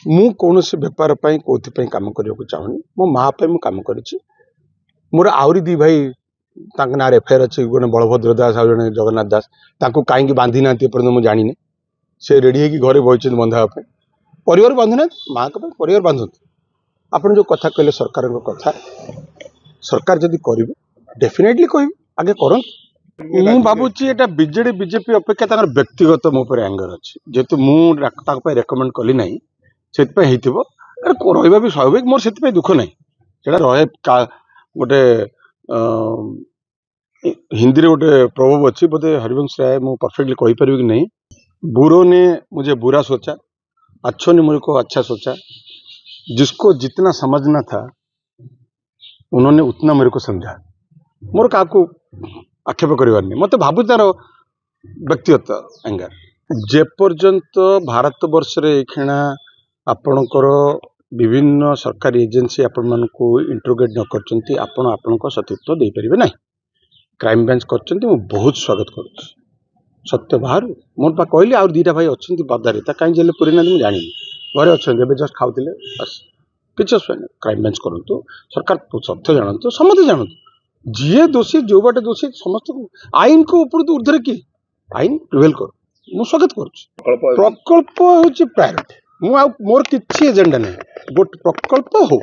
मु कौन से बेपार कौन कम करने चाहूनी मो माँ मु कम कर मोर आहरी दी भाई ना एफआईआर अच्छे गोटे बलभद्र दास आ जड़े जगन्नाथ दास कहीं बांधी ना मुझे जानी से रेडी है घरे बही बंधापी परिवार बांधुना माँ का परिवार बांधु आप जो कथा कहले सरकार कथा सरकार जदि कर डेफिनेटली कह आगे कर मु भावुची एटा बीजेडी बीजेपी अपेक्षा व्यक्तिगत मो पर एंगर अच्छी जेहेतु मुझे रेकमेंड कली ना से रहा भी स्वाभाविक मोर से दुख ना रहे गोटे हिंदी रे गोटे प्रभाव अच्छी बोधे हरिवंश राय मुझे परफेक्टली कहीपर कि नहीं बुरों ने मुझे बुरा सोचा अच्छों ने मुझे को अच्छा सोचा जिसको जितना समझना था उन्होंने उतना मेरे को समझा मोर क्या आक्षेप कर मत भावु तार व्यक्तिगत एंगर जेपर्यंत भारत वर्ष खेणा आपणकर विभिन्न सरकारी एजेंसी आपण मानक इंटरोगेट न करचंती आपण आपणक सतीत्व दे परिबे नाही क्राइम ब्रांच करचंती मु बहुत स्वागत करूँ सत्य बाहर मोर पा कहली आ दीटा भाई अच्छा बदारे कहीं जेल पूरी ना मुझे जानी घरे अच्छा जस्ट खाऊे बस किसी असुविधा नहीं क्राइम ब्रांच करूँ सरकार सत्य जानतु समझे जानतु जी दोषी जो बाटे दोषी समस्त आईन को ऊपर ऊर्धे किए आईन प्रिवेल कर मु स्वागत करुँ प्रकल्प हूँ प्रायोरिटी मोर किसी एजेंडा नहीं गोटे प्रकल्प हो